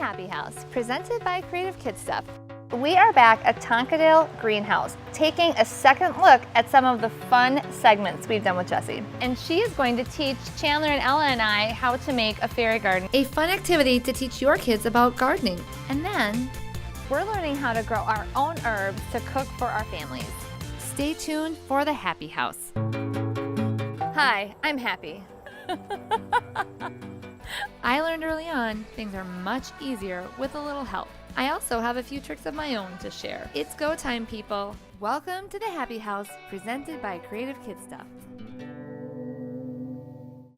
Happy House, presented by Creative Kid Stuff. We are back at Tonkadale Greenhouse, taking a second look at some of the fun segments we've done with Jessie. And she is going to teach Chandler and Ella and I how to make a fairy garden, a fun activity to teach your kids about gardening. And then we're learning how to grow our own herbs to cook for our families. Stay tuned for the Happy House. Hi, I'm Happy. I learned early on things are much easier with a little help. I also have a few tricks of my own to share. It's go time, people. Welcome to the Happy House, presented by Creative Kid Stuff.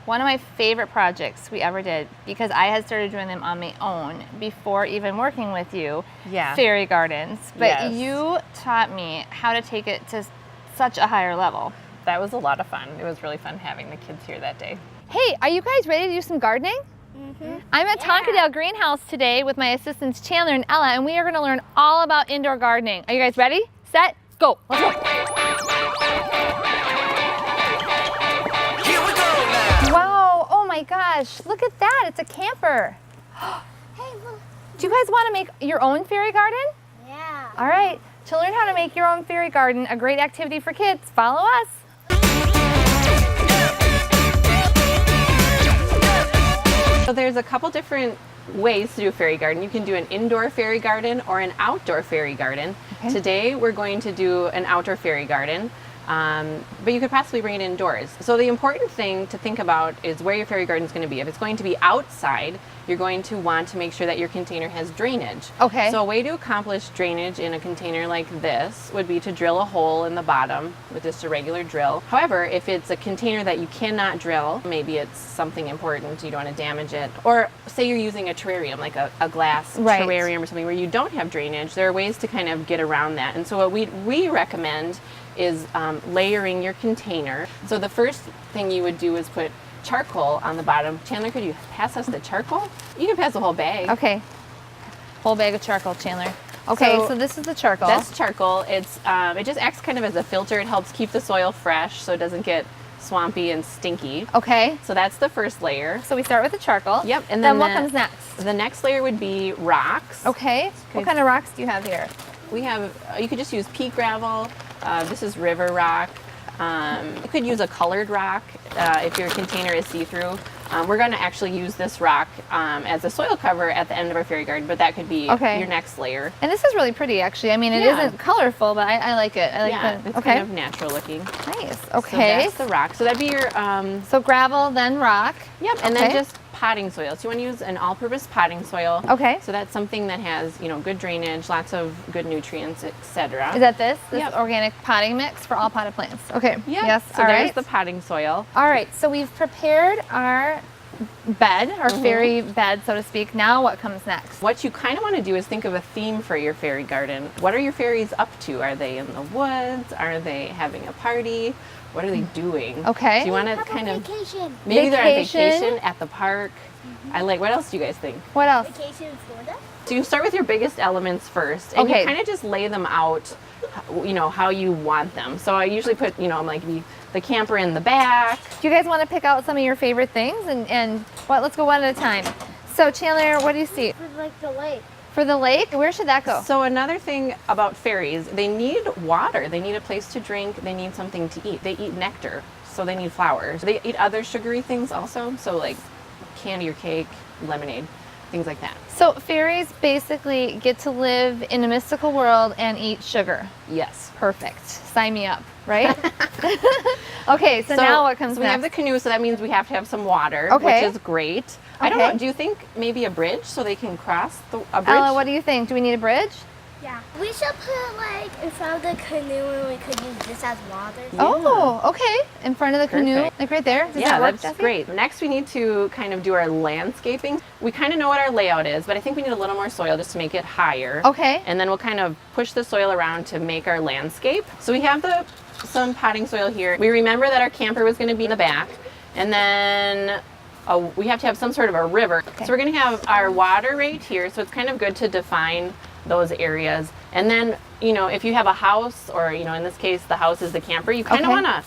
One of my favorite projects we ever did, because I had started doing them on my own before even working with you, fairy gardens. But you taught me how to take it to such a higher level. That was a lot of fun. It was really fun having the kids here that day. Hey, are you guys ready to do some gardening? Mm-hmm. I'm at Tonkadale Greenhouse today with my assistants Chandler and Ella, and we are going to learn all about indoor gardening. Are you guys ready? Set, go. Let's go. Here we go now. Wow, oh my gosh, look at that. It's a camper. Hey, look. Do you guys want to make your own fairy garden? Yeah. All right, to learn how to make your own fairy garden, a great activity for kids, follow us. So there's a couple different ways to do a fairy garden. You can do an indoor fairy garden or an outdoor fairy garden. Okay. Today we're going to do an outdoor fairy garden, but you could possibly bring it indoors. So the important thing to think about is where your fairy garden is going to be. If it's going to be outside, you're going to want to make sure that your container has drainage. Okay. So a way to accomplish drainage in a container like this would be to drill a hole in the bottom with just a regular drill. However, if it's a container that you cannot drill, maybe it's something important, you don't want to damage it, or say you're using a terrarium, like a glass terrarium or something where you don't have drainage, there are ways to kind of get around that. And so what we recommend is layering your container. So the first thing you would do is put charcoal on the bottom. Chandler, could you pass us the charcoal? You can pass the whole bag. Okay. Whole bag of charcoal, Chandler. Okay, so this is the charcoal. That's charcoal. It's it just acts kind of as a filter. It helps keep the soil fresh so it doesn't get swampy and stinky. Okay. So that's the first layer. So we start with the charcoal. Yep. And then what comes next? The next layer would be rocks. Okay. What kind of rocks do you have here? We have, you could just use pea gravel. This is river rock. You could use a colored rock if your container is see-through. We're going to actually use this rock as a soil cover at the end of our fairy garden, but that could be your next layer. And this is really pretty, actually. I mean, it isn't colorful, but I like it. I like it's kind of natural looking. Nice. Okay. So that's the rock. So that'd be your... so gravel, then rock. Yep, and then just potting soil. So you want to use an all-purpose potting soil. Okay. So that's something that has, good drainage, lots of good nutrients, etc. Is that this organic potting mix for all potted plants? Okay. Yep. Yes. So there's the potting soil. All right. So we've prepared our bed, our fairy bed, so to speak. Now what comes next? What you kind of want to do is think of a theme for your fairy garden. What are your fairies up to? Are they in the woods? Are they having a party? What are they doing? Okay. So you want to kind of vacation. Maybe they're on vacation at the park. I like. What else do you guys think? What else? Vacation in Florida. So you start with your biggest elements first, and you kind of just lay them out, how you want them. So I usually put, like the camper in the back. Do you guys want to pick out some of your favorite things and let's go one at a time. So Chandler, what do you see? For like the lake. For the lake? Where should that go? So another thing about fairies, they need water. They need a place to drink. They need something to eat. They eat nectar, so they need flowers. They eat other sugary things also, so like candy or cake, lemonade, things like that. So fairies basically get to live in a mystical world and eat sugar. Yes. Perfect. Sign me up, right? Okay, so now what comes next? We have the canoe, so that means we have to have some water, which is great. I don't know, do you think maybe a bridge so they can cross a bridge? Ella, what do you think? Do we need a bridge? Yeah. We should put like in front of the canoe and we could use this as water. Yeah. Oh, okay. In front of the canoe, like right there? Does that work, that's Jessie? great. Next we need to kind of do our landscaping. We kind of know what our layout is, but I think we need a little more soil just to make it higher. Okay. And then we'll kind of push the soil around to make our landscape. So we have some potting soil here. We remember that our camper was going to be in the back, and then we have to have some sort of a river. Okay. So we're going to have our water right here, so it's kind of good to define those areas. And then, if you have a house, or, in this case, the house is the camper, you kind of want to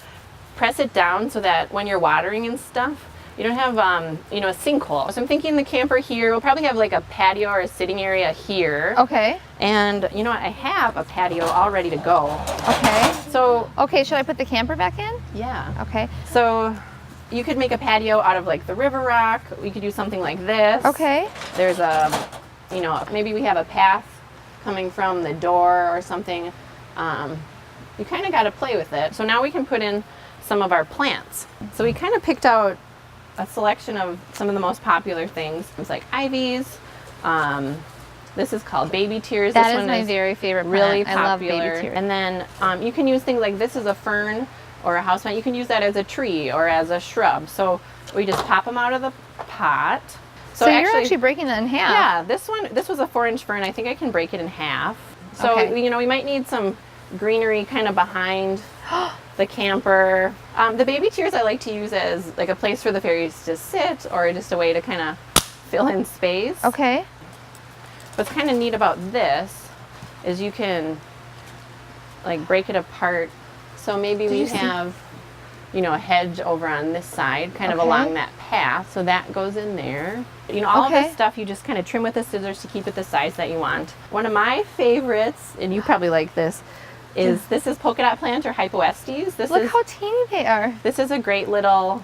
press it down so that when you're watering and stuff, you don't have, you know, a sinkhole. So I'm thinking the camper here, we'll probably have like a patio or a sitting area here. Okay. And you know what, I have a patio all ready to go. Okay. So, Okay, should I put the camper back in? yeah. Okay. So you could make a patio out of like the river rock. We could do something like this. Okay. There's a, you know, maybe we have a path coming from the door or something. You kind of got to play with it. So now we can put in some of our plants. So we kind of picked out a selection of some of the most popular things. It's like ivies. This is called baby tears. That this is one my very favorite really plant. I love popular. baby tears. And then you can use things like this is a fern or a houseplant. You can use that as a tree or as a shrub. So we just pop them out of the pot. So you're actually breaking that in half. Yeah, this was a 4-inch fern. I think I can break it in half. So, Okay. you know, we might need some greenery kind of behind the camper. The baby tears I like to use as like a place for the fairies to sit or just a way to kind of fill in space. Okay. What's kind of neat about this is you can like break it apart. So maybe we have, you know, a hedge over on this side, kind of Okay. along that path. So that goes in there. You know, all of Okay. this stuff you just kind of trim with the scissors to keep it the size that you want. One of my favorites, and you probably like this, is this is polka dot plant or hypoestes. This Look is how teeny they are. this is a great little,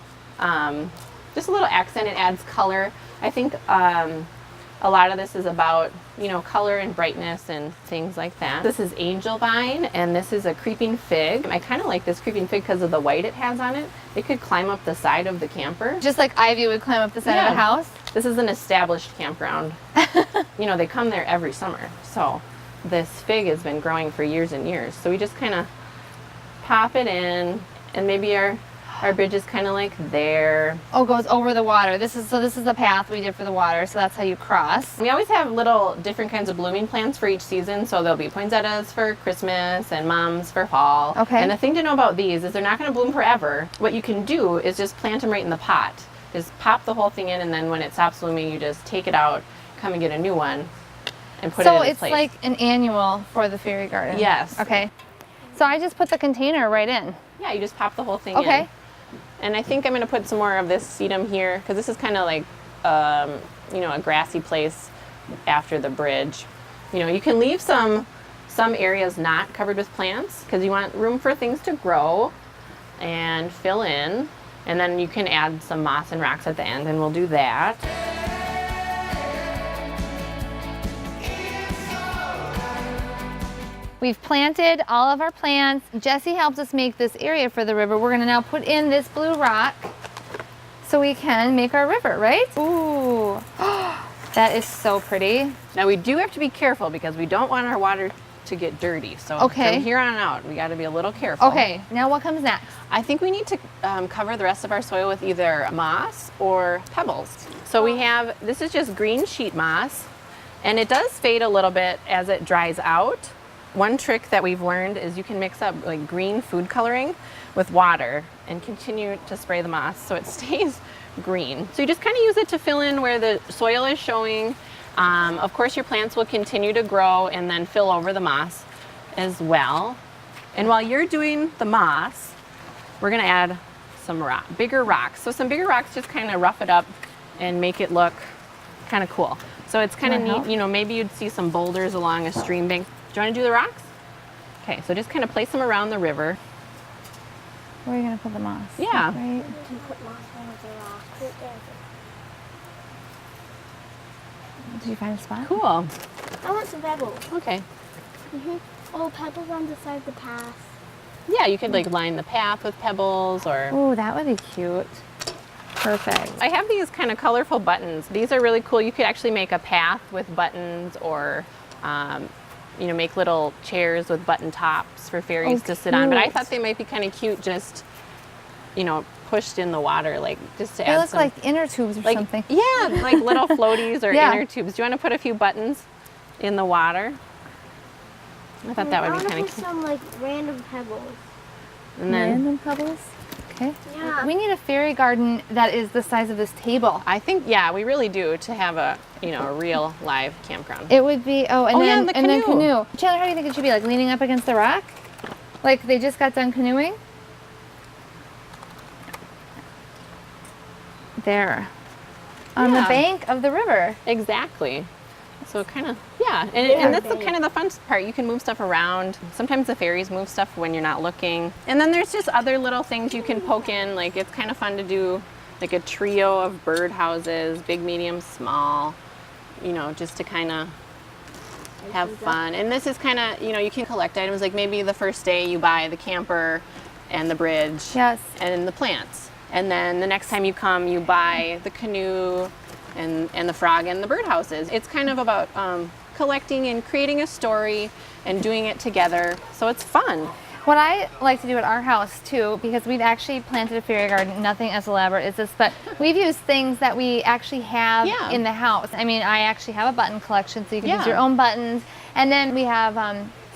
just a little accent. It adds color. I think a lot of this is about, you know, color and brightness and things like that. This is angel vine, and this is a creeping fig. I kind of like this creeping fig because of the white it has on it. It could climb up the side of the camper. Just like ivy would climb up the side of Yeah. a house. This is an established campground. You know, they come there every summer. So this fig has been growing for years and years. So we just kind of pop it in, and maybe our bridge is kind of like there. Oh, goes over the water. This is the path we did for the water, so that's how you cross. We always have little different kinds of blooming plants for each season. So there'll be poinsettias for Christmas and mums for fall. Okay. And the thing to know about these is they're not going to bloom forever. What you can do is just plant them right in the pot. Just pop the whole thing in, and then when it stops blooming, you just take it out, come and get a new one, and put it in So its it's place. like an annual for the fairy garden. Yes. Okay. So I just put the container right in. Yeah, you just pop the whole thing in. Okay. And I think I'm going to put some more of this sedum here because this is kind of like, you know, a grassy place after the bridge. You know, you can leave some areas not covered with plants because you want room for things to grow and fill in. And then you can add some moss and rocks at the end, and we'll do that. We've planted all of our plants. Jesse helped us make this area for the river. We're gonna now put in this blue rock so we can make our river, right? Ooh, that is so pretty. Now we do have to be careful because we don't want our water to get dirty. So Okay. from here on out, we got to be a little careful. Okay, now what comes next? I think we need to cover the rest of our soil with either moss or pebbles. So we have, this is just green sheet moss, and it does fade a little bit as it dries out. One trick that we've learned is you can mix up like green food coloring with water and continue to spray the moss so it stays green. So you just kind of use it to fill in where the soil is showing. Of course, your plants will continue to grow and then fill over the moss as well. And while you're doing the moss, we're gonna add some bigger rocks. So some bigger rocks just kind of rough it up and make it look kind of cool. So it's kind of neat, you know, maybe you'd see some boulders along a stream bank. Do you want to do the rocks? Okay, so just kind of place them around the river. Where are you gonna put the moss? Yeah. Right. You can put moss on the rocks. Right there. Did you find a spot? Cool. I want some pebbles. Okay. Oh, pebbles on the side of the path. Yeah, you could like line the path with pebbles or... Ooh, that would be cute. Perfect. I have these kind of colorful buttons. These are really cool. You could actually make a path with buttons or, you know, make little chairs with button tops for fairies to sit on. But I cute. thought they might be kind of cute just, you know, pushed in the water, like just to They add look some... like inner tubes or like, something. Yeah, like little floaties or Yeah. inner tubes. Do you want to put a few buttons in the water? I thought that would be kind I want of to cute. put some like random pebbles. And then Random pebbles. Okay. Yeah. We need a fairy garden that is the size of this table. I think, yeah, we really do to have a, you know, a real live campground. It would be, and Oh, yeah, then the and then canoe. canoe. Chandler, how do you think it should be? Like leaning up against the rock? Like they just got done canoeing? there on the Yeah. bank of the river. Exactly. So kind of, yeah. And that's kind of the fun part. You can move stuff around. Sometimes the fairies move stuff when you're not looking. And then there's just other little things you can poke in. Like it's kind of fun to do like a trio of bird houses, big, medium, small, you know, just to kind of have fun. And this is kind of, you know, you can collect items. Like maybe the first day you buy the camper and the bridge. Yes. And the plants. And then the next time you come, you buy the canoe and the frog and the birdhouses. It's kind of about collecting and creating a story and doing it together. So it's fun. What I like to do at our house too, because we've actually planted a fairy garden, nothing as elaborate as this, but we've used things that we actually have Yeah. in the house. I mean, I actually have a button collection, so you can use Yeah. your own buttons. And then we have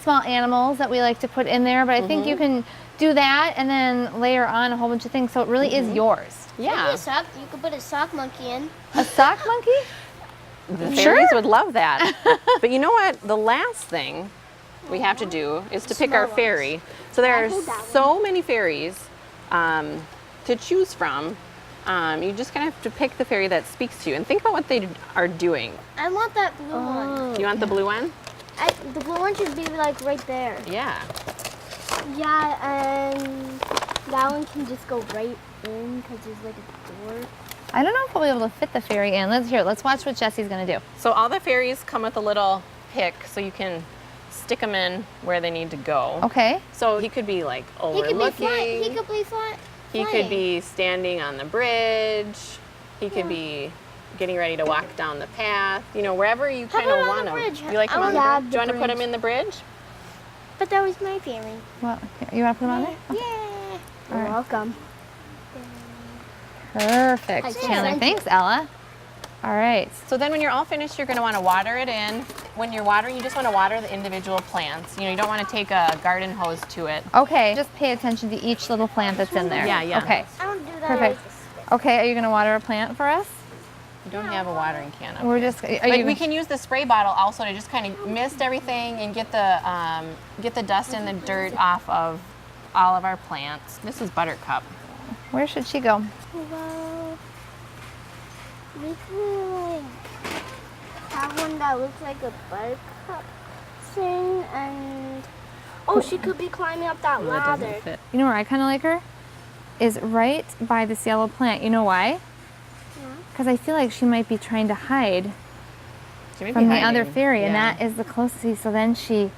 small animals that we like to put in there, but I think you can do that and then layer on a whole bunch of things, so it really is yours. Maybe Yeah. a sock. You could put a sock monkey in. A sock monkey? The fairies would love that. But you know what? The last thing we have to do is to pick our Small ones. fairy. So there are hold that so many fairies to choose from. You just kind of have to pick the fairy that speaks to you and think about what they are doing. I want that blue one. You want the blue one? The blue one should be like right there. Yeah. Yeah, and that one can just go right in because there's like a door. I don't know if we'll be able to fit the fairy in. Let's watch what Jesse's gonna do. So all the fairies come with a little pick so you can stick them in where they need to go. Okay. So he could be like He could be overlooking. flying. He could be flying. He could be standing on the bridge. He could be getting ready to walk down the path. You know, wherever you How kind of about on want the him. bridge? You like him I on the love bridge? the Do you want to put him bridge. in the bridge? But that was my fairy. Well, you wanna put him on there? Yeah. You're right. welcome. Perfect, Thank Chandler. you. Thanks, Ella. All right. So then when you're all finished, you're going to want to water it in. When you're watering, you just want to water the individual plants. You know, you don't want to take a garden hose to it. Okay. Just pay attention to each little plant that's in there. Yeah, yeah. Okay. I don't do that. Perfect. Okay. Are you gonna water a plant for us? You don't have a watering can. We're just. Are But you, we can use the spray bottle also to just kind of mist everything and get the dust and the dirt off of all of our plants. This is Buttercup. Where should she go? Well, we could have one that looks like a buttercup thing, and she could be climbing up that ladder. fit. You know where I kind of like her? Is right by this yellow plant. You know why? Because I feel like she might be trying to hide She may be from the other hiding. fairy, and Yeah. that is the closest. So then he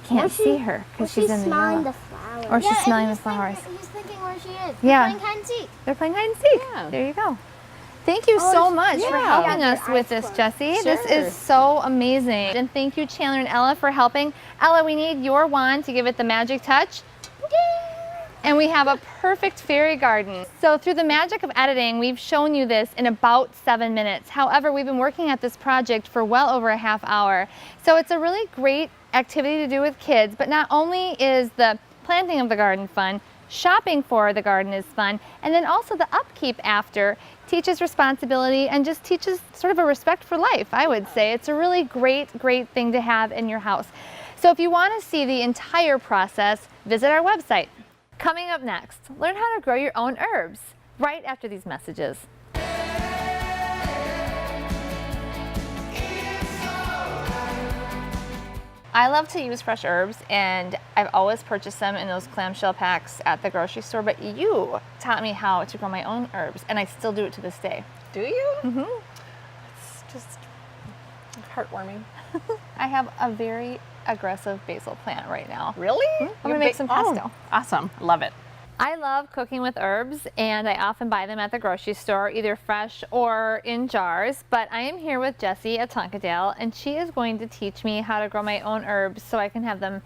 can't see her because she's in the smelling yellow. the flowers. Or she's and smelling the he's thinking- flowers. He's thinking where she is. Yeah. He's playing hide and seek. They're playing hide and seek. Yeah. There you go. Thank you so much for yeah. helping Yeah, us your with eyes this, closed. Jessie. This Sure. is so amazing. And thank you, Chandler and Ella, for helping. Ella, we need your wand to give it the magic touch. And we have a perfect fairy garden. So through the magic of editing, we've shown you this in about 7 minutes. However, we've been working at this project for well over a half hour. So it's a really great activity to do with kids, but not only is the planting of the garden fun, shopping for the garden is fun, and then also the upkeep after teaches responsibility and just teaches sort of a respect for life, I would say. It's a really great thing to have in your house. So if you want to see the entire process, visit our website. Coming up next, learn how to grow your own herbs right after these messages. I love to use fresh herbs, and I've always purchased them in those clamshell packs at the grocery store, but you taught me how to grow my own herbs, and I still do it to this day. Do you? Mm-hmm. It's just heartwarming. I have a very aggressive basil plant right now. Really? I'm gonna make some pesto. Awesome. Love it. I love cooking with herbs, and I often buy them at the grocery store, either fresh or in jars. But I am here with Jessie at Tonkadale, and she is going to teach me how to grow my own herbs so I can have them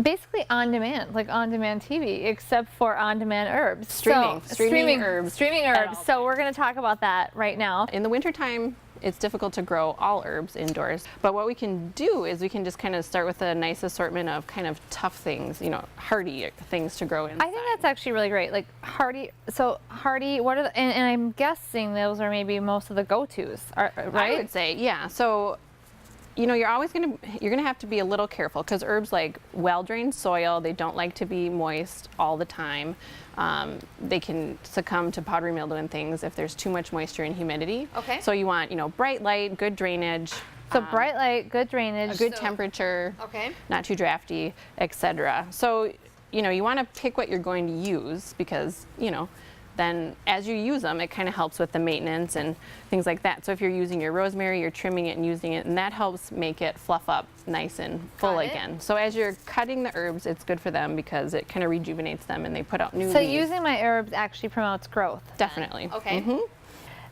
basically on demand, like on demand TV, except for on demand herbs. Streaming herbs. Streaming herbs. So we're going to talk about that right now. In the wintertime, it's difficult to grow all herbs indoors, but what we can do is we can just kind of start with a nice assortment of kind of tough things, you know, hardy things to grow inside. I think that's actually really great. Like hardy, so hardy, what are the, and I'm guessing those are maybe most of the go-tos, right? I would say, yeah. So you know, you're gonna have to be a little careful because herbs like well-drained soil. They don't like to be moist all the time. They can succumb to powdery mildew and things if there's too much moisture and humidity. Okay. So you want, you know, bright light, good drainage. So bright light, good drainage. A good temperature, Okay. not too drafty, etc. So, you know, you want to pick what you're going to use because, you know, then as you use them, it kind of helps with the maintenance and things like that. So if you're using your rosemary, you're trimming it and using it, and that helps make it fluff up nice and full Got it. again. So as you're cutting the herbs, it's good for them because it kind of rejuvenates them and they put out new So leaves. using my herbs actually promotes growth. Definitely. Okay. Mhm.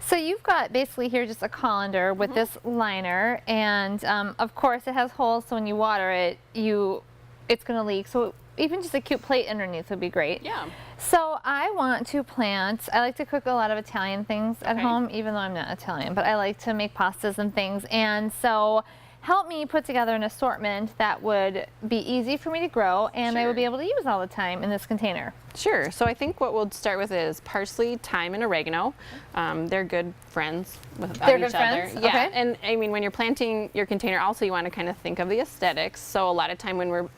So you've got basically here just a colander with this liner, and of course it has holes, so when you water it, it's going to leak. So even just a cute plate underneath would be great. Yeah. So I want to plant, I like to cook a lot of Italian things at Okay. home, even though I'm not Italian, but I like to make pastas and things. And so help me put together an assortment that would be easy for me to grow and I would Sure. be able to use all the time in this container. Sure. So I think what we'll start with is parsley, thyme, and oregano. They're good friends with They're each good other. friends? Yeah. Okay. And I mean, when you're planting your container, also you want to kind of think of the aesthetics. So a lot of time when we're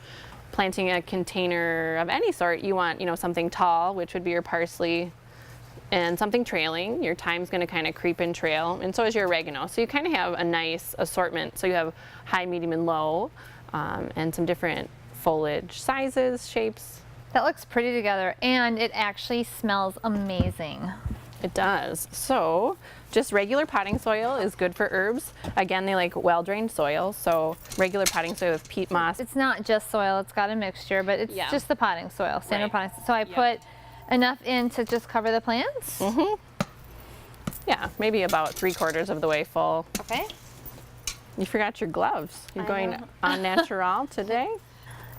planting a container of any sort, you want, you know, something tall, which would be your parsley, and something trailing. Your thyme's going to kind of creep and trail, and so is your oregano. So you kind of have a nice assortment. So you have high, medium, and low, and some different foliage sizes, shapes. That looks pretty together and it actually smells amazing. It does. So just regular potting soil is good for herbs. Again, they like well-drained soil, so regular potting soil with peat moss. It's not just soil, it's got a mixture, but it's Yeah. just the potting soil, standard Right. potting. So I put enough in to just cover the plants. Yeah, maybe about 3/4 of the way full. Okay. You forgot your gloves. You're I going know. on natural today?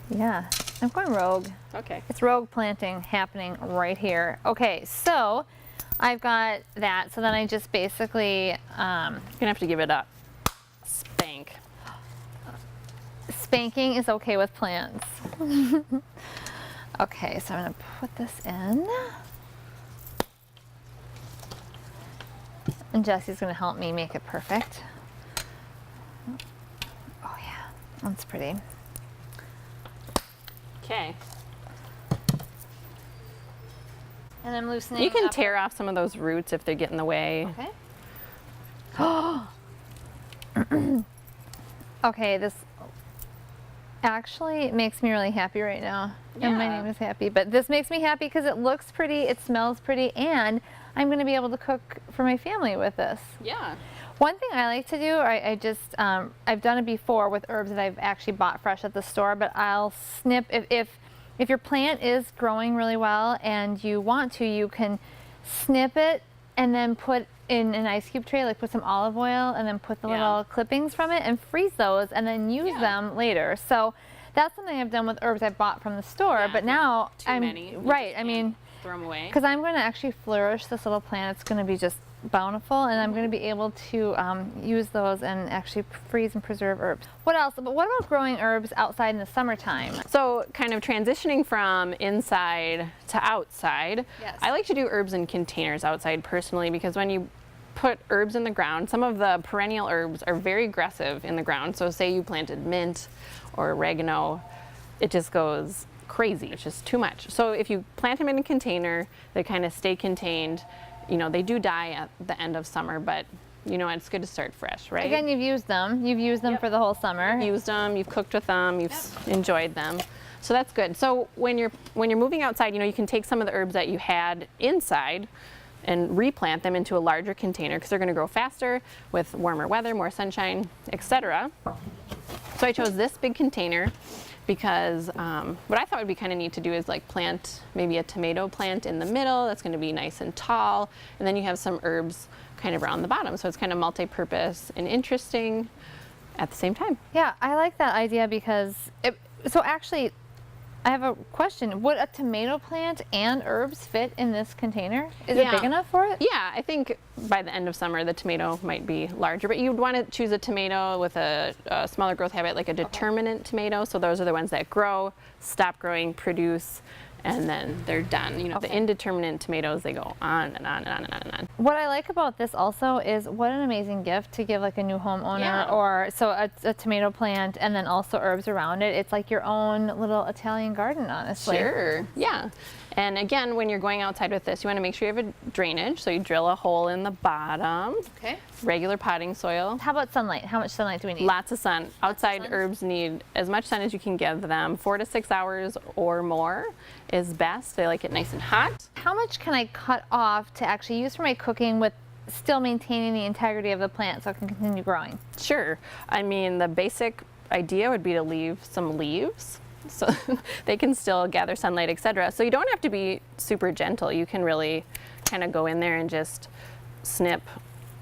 Yeah, I'm going rogue. Okay. It's rogue planting happening right here. Okay, so I've got that. So then I just basically You're gonna have to give it a spank. spanking is okay with plants. Okay, so I'm gonna put this in. And Jesse's gonna help me make it perfect. Oh yeah, that's pretty. Okay. And I'm loosening. You can up. tear off some of those roots if they get in the way. Okay. Okay, this actually makes me really happy right now. And my Yeah. name is Happy, but this makes me happy because it looks pretty, it smells pretty, and I'm going to be able to cook for my family with this. Yeah. One thing I like to do, I've done it before with herbs that I've actually bought fresh at the store, but I'll snip, if your plant is growing really well and you want to, you can snip it and then put in an ice cube tray, like put some olive oil and then put the Yeah. little clippings from it and freeze those and then use Yeah. them later. So that's something I've done with herbs I bought from the store, Yeah, but if now too I'm, many, you right, just I mean, throw them away. because I'm going to actually flourish this little plant. It's going to be just bountiful, and I'm going to be able to use those and actually freeze and preserve herbs. What else? But what about growing herbs outside in the summertime? So kind of transitioning from inside to outside, Yes. I like to do herbs in containers outside personally because when you put herbs in the ground, some of the perennial herbs are very aggressive in the ground. So say you planted mint or oregano, it just goes crazy. It's just too much. So if you plant them in a container, they kind of stay contained. You know, they do die at the end of summer, but you know, it's good to start fresh, right? Again, you've used them. You've used them for the whole summer. Used them, you've cooked with them, you've enjoyed them. So that's good. So when you're moving outside, you know, you can take some of the herbs that you had inside and replant them into a larger container because they're going to grow faster with warmer weather, more sunshine, etc. So I chose this big container because what I thought would be kind of neat to do is like plant maybe a tomato plant in the middle that's going to be nice and tall, and then you have some herbs kind of around the bottom. So it's kind of multi-purpose and interesting at the same time. Yeah, I like that idea because so actually, I have a question. Would a tomato plant and herbs fit in this container? Is it Yeah. big enough for it? Yeah, I think by the end of summer the tomato might be larger, but you'd want to choose a tomato with a smaller growth habit, like a determinate tomato. So those are the ones that grow, stop growing, produce, and then they're done. You know, the Okay. indeterminate tomatoes, they go on and on and on and on and on. What I like about this also is what an amazing gift to give like a new homeowner Yeah. or so a tomato plant and then also herbs around it. It's like your own little Italian garden, honestly. Sure, yeah. And again, when you're going outside with this, you want to make sure you have a drainage. So you drill a hole in the bottom, Okay. regular potting soil. How about sunlight? How much sunlight do we need? Lots of sun. Outside sun. herbs need as much sun as you can give them. 4 to 6 hours or more is best. They like it nice and hot. How much can I cut off to actually use for my cooking with still maintaining the integrity of the plant so it can continue growing? Sure. I mean, the basic idea would be to leave some leaves so they can still gather sunlight, etc. So you don't have to be super gentle. You can really kind of go in there and just snip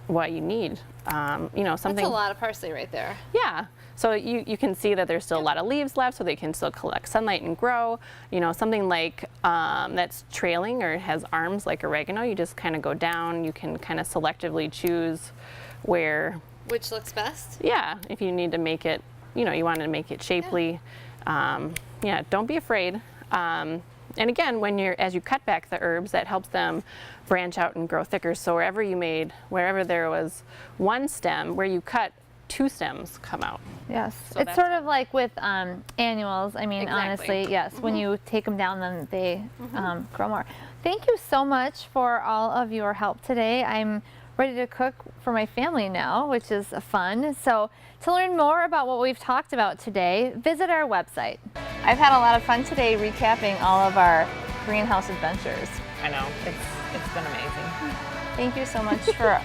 what you need. You know, something. That's a lot of parsley right there. Yeah. So you can see that there's still a lot of leaves left, so they can still collect sunlight and grow. You know, something like that's trailing or has arms like oregano, you just kind of go down. You can kind of selectively choose where. Which looks best? Yeah, if you need to make it, you know, you want to make it shapely. Yeah, don't be afraid. And again, as you cut back the herbs, that helps them branch out and grow thicker. So wherever there was one stem, where you cut, 2 stems come out. Yes. So It's that's- sort of like with annuals. I mean, Exactly. honestly, yes. When you take them down, then they grow more. Thank you so much for all of your help today. I'm ready to cook for my family now, which is fun. So to learn more about what we've talked about today, visit our website. I've had a lot of fun today recapping all of our greenhouse adventures. I know, it's been amazing. Thank you so much for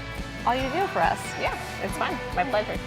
all you do for us. Yeah, it's fun. My pleasure.